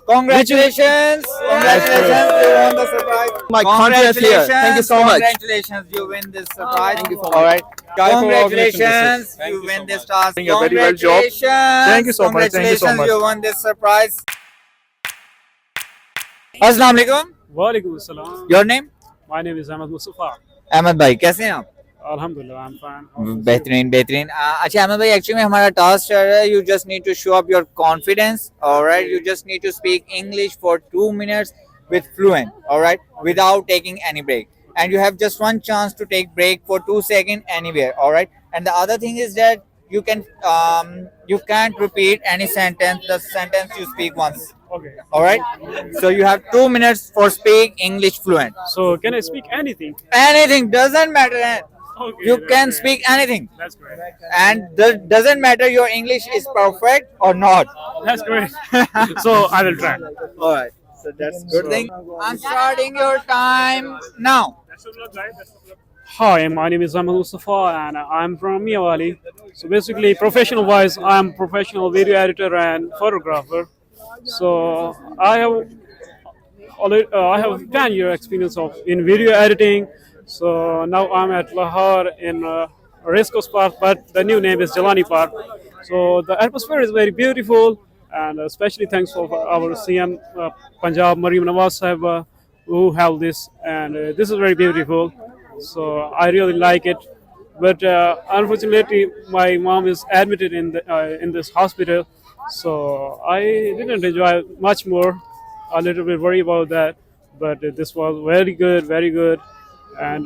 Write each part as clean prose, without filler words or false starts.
Congratulations! Congratulations! You won the surprise. My confidence here. Thank you so much. Congratulations! You win this surprise. Thank you so much. All right. Guy for Congratulations! organizing this. You win this task. Doing a very well job. Congratulations! Thank you so much. Thank you so Congratulations! much. You won this surprise. Assalamu alaikum. वालेकुम अस्सलाम. Your name? My name is Ahmed Mustafa. Ahmad भाई कैसे हैं आप? Alhamdulillah, I'm fine. बेहतरीन बेहतरीन अच्छा अहमद भाई एक्चुअली में हमारा टास्क चल रहा है you just need to show up your confidence alright you just need to speak English for 2 minutes with fluent alright without taking any break and you have just one chance to take break for 2 seconds anywhere alright and the other thing is that you can't repeat any sentence the sentence you speak once Okay. alright so you have 2 minutes for speak English fluent So can I speak anything? anything doesn't matter Okay. you that's can great. speak anything That's great. and doesn't matter your English is perfect or not. That's great. So I will try. All right, so that's good thing. I'm starting your time now. Hi, my name is Ahmed Mustafa and I'm from Miyawali. So basically, professional wise, I'm professional video editor and photographer. So I have 10-year experience in video editing. So now I'm at Lahore in Race Course Park, but the new name is Jalani Park. So the atmosphere is very beautiful, and especially thanks for our CM Punjab Mariam Nawaz Sahib who held this, and this is very beautiful. So I really like it. But unfortunately, my mom is admitted in this hospital, so I didn't enjoy much more. A little bit worried about that, but this was very good, very good. And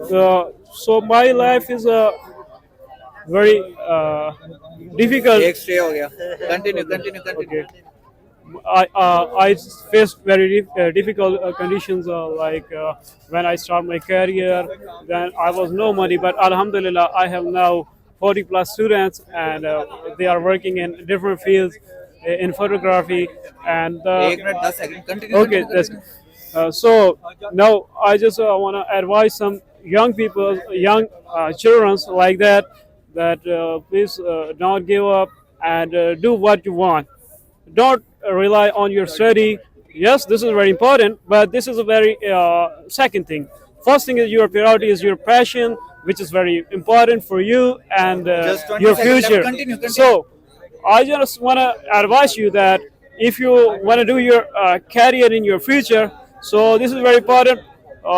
so my life is a very difficult. Stay हो गया. Continue. Okay. I faced very difficult conditions like when I start my career, then I was no money, but Alhamdulillah I have now 40 plus students and they are working in different fields in photography and 1 minute 10 seconds. Continue. okay, that's so now I just want to advise some young people, young children like that please don't give up and do what you want. Don't rely on your study. Yes, this is very important, but this is a very second thing. First thing is your priority is your passion, which is very important for you and Just 20 your seconds left. future. Continue. So I just want to advise you that if you want to do your career in your future, so this is very important.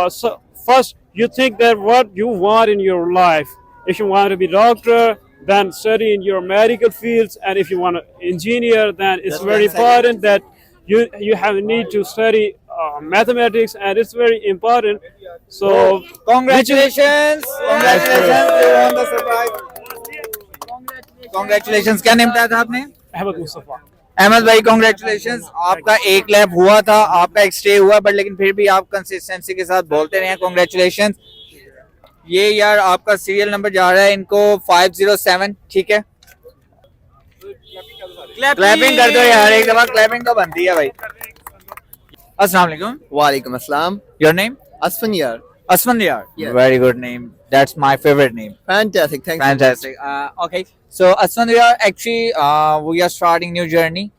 So first, you think that what you want in your life. If you want to be doctor, then study in your medical fields, and if you want to engineer, then it's Just very 10 seconds. important that you have need to study mathematics, and it's very important. So Congratulations. Congratulations. You won the surprise. Congratulations. क्या name था आपने? Ahmed Mustafa. Ahmad भाई congratulation आपका एक lab हुआ था आपका एक स्टे हुआ बट लेकिन फिर भी आप कंसिस्टेंसी के साथ बोलते रहे कॉन्ग्रेचुलेशन ये यार आपका सीरियल नंबर जा रहा है इनको 507 ठीक है क्लैपिंग कर दो यार एक दफा क्लैपिंग तो बनती है भाई अस्सलाम वालेकुम Walaikum assalam. Your name Asfan Yar. Asman यार Yes. Very good name that's my favourite name Fantastic. Thank you. Fantastic. Okay. So, Aswan, we are starting new journey.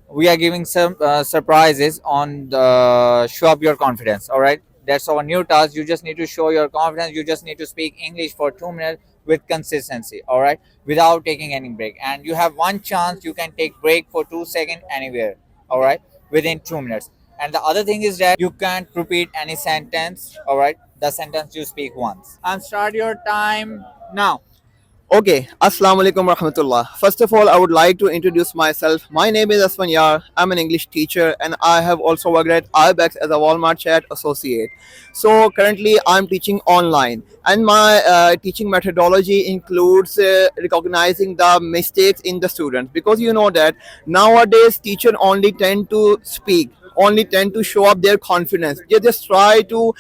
We are giving some surprises on the show up your confidence. All right. That's our new task. You just need to show your confidence. You just need to speak English for 2 minutes with consistency. All right. Without taking any break. And you have one chance. You can take break for 2 seconds anywhere. All right. Within 2 minutes. And the other thing is that you can't repeat any sentence. All right. The sentence you speak once. And start your time now. Okay, Assalamu alaikum rahmatullah. First of all, I would like to introduce myself. My name is Asfan Yar. I'm an English teacher and I have also worked at IBEX as a Walmart chat associate. So currently I'm teaching online and my teaching methodology includes recognizing the mistakes in the students because you know that nowadays teachers only tend to speak, only tend to show up their confidence. They just try to,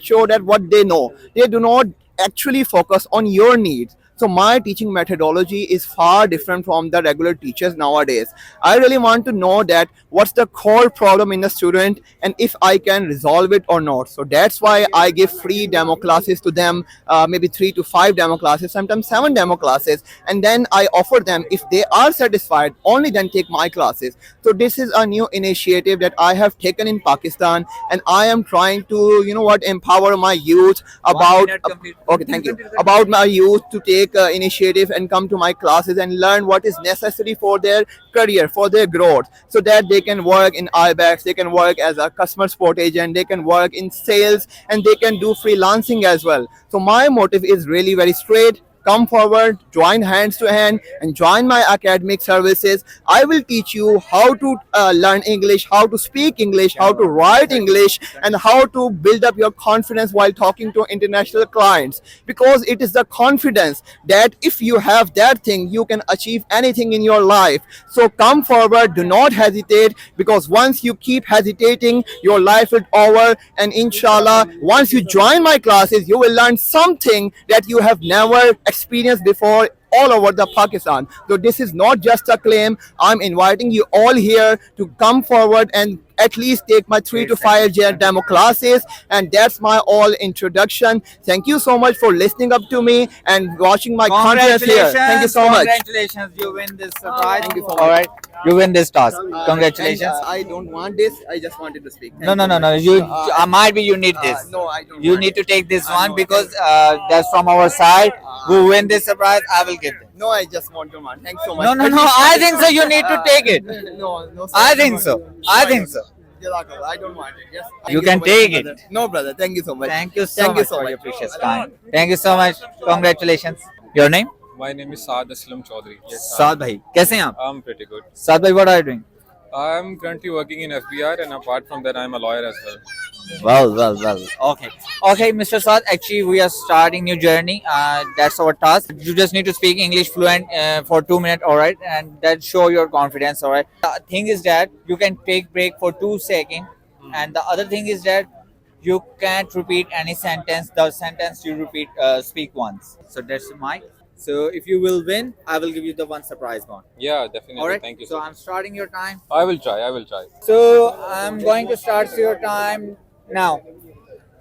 show that what they know. They do not actually focus on your needs. So my teaching methodology is far different from the regular teachers nowadays. I really want to know that what's the core problem in the student and if I can resolve it or not. So that's why I give free demo classes to them, maybe 3 to 5 demo classes, sometimes 7 demo classes, and then I offer them, if they are satisfied, only then take my classes. So this is a new initiative that I have taken in Pakistan, and I am trying to, empower my youth about. minute complete. Okay, thank you. About my youth to take initiative and come to my classes and learn what is necessary for their career, for their growth, so that they can work in IBEX, they can work as a customer support agent, they can work in sales, and they can do freelancing as well. So my motive is really very straight. Come forward, join hands to hand, and join my academic services. I will teach you how to learn English, how to speak English, how to write English, and how to build up your confidence while talking to international clients. Because it is the confidence that if you have that thing, you can achieve anything in your life. So come forward, do not hesitate, because once you keep hesitating, your life is over. And inshallah, once you join my classes, you will learn something that you have never experienced before all over the Pakistan. So this is not just a claim. I'm inviting you all here to come forward and at least take my 3 to 5 demo classes, and that's my all introduction. Thank you so much for listening up to me and watching my content here. Thank you so much. Congratulations, you win this surprise. Thank you so much. All right, you win this task. Congratulations. And, I don't want this. I just wanted to speak. No, no, no, no. You might be you need this. No, I don't. You want need to it. take this one know, because that's from our side. Who win this surprise, I will give them. No, I just want to want. Thanks so much. No, no, no. I think so. You need to take it. No, sir. I think so. I think so. Jazakallah, I don't want it. Yes. You Thank can so much, take brother. it. No, brother. Thank you so much. Thank you so Thank much you so for much. your precious time. Thank you so much. Congratulations. Your name? My name is Saad Aslam Chaudhary. Yes, Saad bhai. कैसे हैं आप? I'm pretty good. Saad bhai, what are you doing? I'm currently working in FBR, and apart from that, I'm a lawyer as well. Well. Okay. Okay, Mr. Saad, actually, we are starting new journey. That's our task. You just need to speak English fluent for 2 minutes, all right? And that show your confidence, all right? The thing is that you can take break for 2 seconds. And the other thing is that you can't repeat any sentence. The sentence you repeat, speak once. So that's my. So if you will win, I will give you the one surprise bond. Yeah, definitely. All right. Thank you So so I'm much. starting your time. I will try. I will try. So I'm going to start your time now.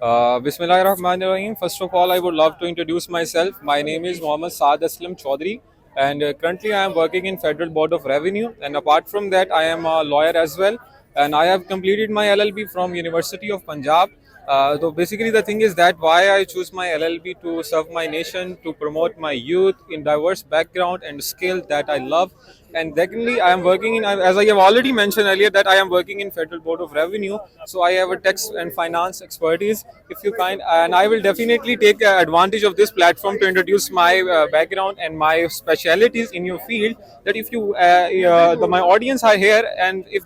Bismillahirrahmanirrahim. First of all, I would love to introduce myself. My name is Mohammad Saad Aslam Chaudhary, and currently I am working in Federal Board of Revenue. And apart from that, I am a lawyer as well. And I have completed my LLB from University of Punjab. So basically, the thing is that why I choose my LLB to serve my nation, to promote my youth in diverse background and skill that I love. And secondly, I am working in, as I have already mentioned earlier, that I am working in Federal Board of Revenue. So I have a tax and finance expertise. If you kind, and I will definitely take advantage of this platform to introduce my background and my specialities in your field. That if you, my audience are here, and if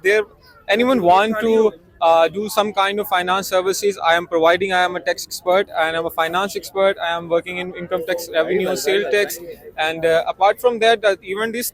anyone want to do some kind of finance services, I am providing. I am a tax expert and I'm a finance expert. I am working in income tax, revenue, sales tax, and apart from that, event is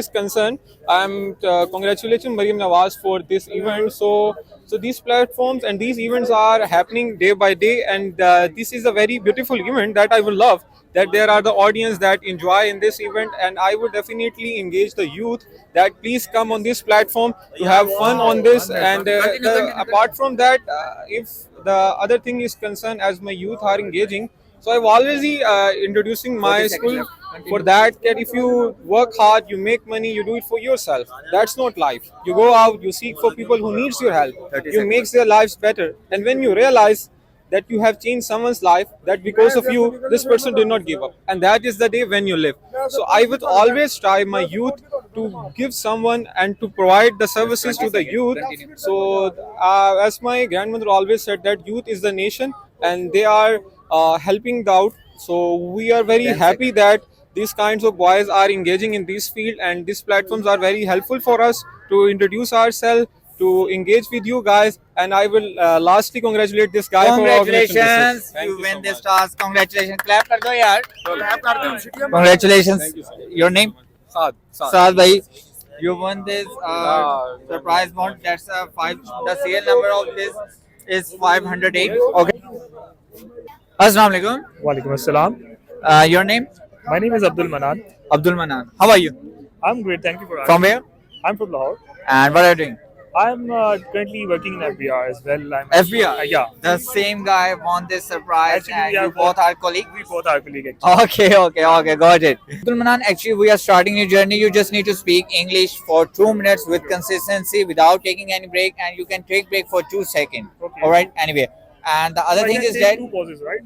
concerned. I am congratulating Mariam Nawaz for this event. So these platforms and these events are happening day by day, and this is a very beautiful event that I will love. That there are the audience that enjoy in this event, and I would definitely engage the youth that please come on this platform to have fun on this. And apart from that, if the other thing is concerned, as my youth are engaging, so I've already introducing my school for that if you work hard, you make money, you do it for yourself. That's not life. You go out, you seek for people who needs your help, you makes their lives better, and when you realize that you have changed someone's life, that because of you this person did not give up, and that is the day when you live. So I would always try my youth to give someone and to provide the services to the youth. So as my grandmother always said, that youth is the nation, and they are helping out. So we are very happy that these kinds of boys are engaging in this field, and these platforms are very helpful for us to introduce ourselves, to engage with you guys. And I will lastly congratulate this guy for organizing Congratulations, this. Thank you so win this much. task. Congratulations. Clap kar do yaar. Congratulations. Thank you so much. Your name? Saad. Saad bhai. You won this surprise bond. That's a 5. The serial number of this is 508. Okay. Assalamu alaikum. Walaikum assalam. Your name? My name is Abdul Manan. Abdul Manan. How are you? I'm great. Thank you for asking. From where? I'm from Lahore. And what are you doing? I'm currently working in FBR as well. FBR? Yeah. The same guy won this surprise Actually, and we are you both are colleagues? We both are colleagues. Actually. Okay, got it. Abdul Manan, actually, we are starting a journey. You just need to speak English for 2 minutes with consistency without taking any break, and you can take break for 2 seconds. Okay. All right, anyway. And the other I thing can is take that two pauses, right?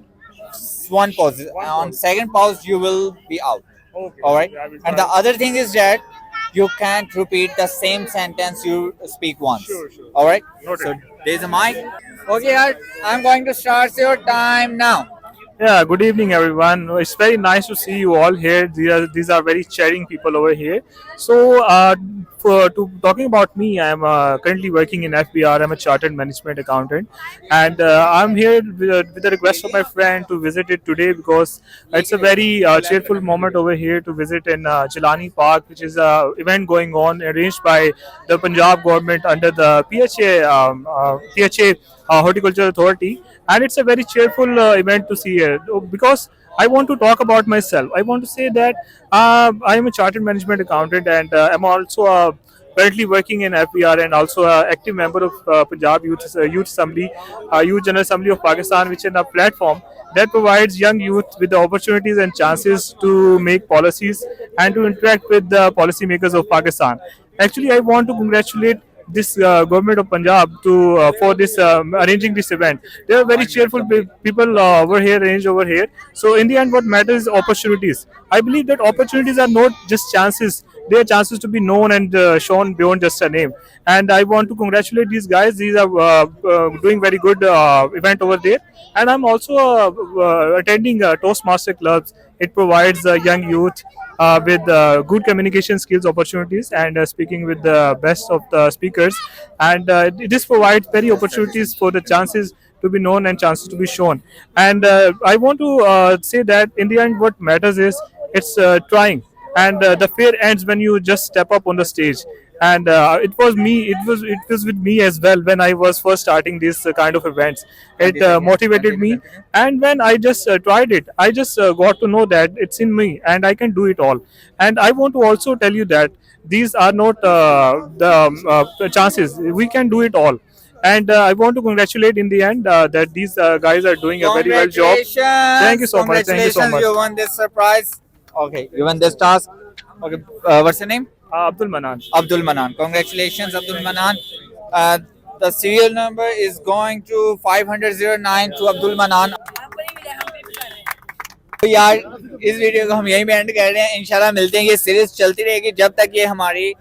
one pause. One On pause. second pause, you will be out. Okay. All right. I will And try. the other thing is that you can't repeat the same sentence you speak once. Sure. All right. Noted. So there's a mic. Okay, yaar, I'm going to start your time now. Yeah, good evening, everyone. It's very nice to see you all here. These are very cheering people over here. So, talking about me, I am currently working in FBR. I'm a chartered management accountant, and I'm here with a request of my friend to visit it today because it's a very cheerful moment over here to visit in Jelani Park, which is a event going on arranged by the Punjab government under the PHA Horticulture Authority, and it's a very cheerful event to see here because I want to talk about myself. I want to say that I am a chartered management accountant, and I'm also currently working in FBR and also an active member of Punjab Youth Assembly, Youth General Assembly of Pakistan, which is a platform that provides young youth with the opportunities and chances to make policies and to interact with the policymakers of Pakistan. Actually, I want to congratulate this government of Punjab to for this arranging this event. They are very cheerful people over here, arranged over here. So in the end, what matters is opportunities. I believe that opportunities are not just chances; they are chances to be known and shown beyond just a name. And I want to congratulate these guys. These are doing very good event over there. And I'm also attending Toastmaster clubs. It provides young youth with good communication skills opportunities and speaking with the best of the speakers, and this provides very opportunities for the chances to be known and chances to be shown. And I want to say that in the end what matters is it's trying, and the fear ends when you just step up on the stage. And it was with me as well when I was first starting this kind of events. It motivated me, and when I just tried it, I just got to know that it's in me and I can do it all. And I want to also tell you that these are not the chances. We can do it all. And I want to congratulate in the end that these guys are doing a very well job. Thank you so much. Thank you so Congratulations, much. you won this surprise. Okay, you won this task. Okay, what's your name? Abdul Manan. Abdul Manan. Congratulations, Abdul Manan. Uh, the serial number is going to 509 to Abdul Manan. तो यार इस video को हम यहीं पे and कर रहे हैं. इंशाल्लाह मिलते हैं. ये सीरीज चलती रहेगी जब तक ये हमारी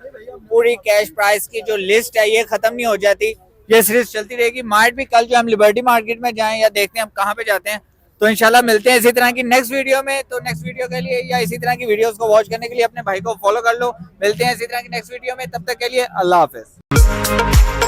पूरी कैश प्राइस की जो लिस्ट है ये खत्म नहीं हो जाती. ये सीरीज चलती रहेगी. माइट भी कल जो हम लिबर्टी मार्केट में जाएं या देखते हैं हम कहाँ पे जाते हैं. तो इंशाल्लाह मिलते हैं इसी तरह की नेक्स्ट वीडियो में. तो नेक्स्ट वीडियो के लिए या इसी तरह की वीडियोस को वॉच करने के लिए अपने भाई को फॉलो कर लो. मिलते हैं इसी तरह की नेक्स्ट वीडियो में. तब तक के लिए अल्लाह हाफिज.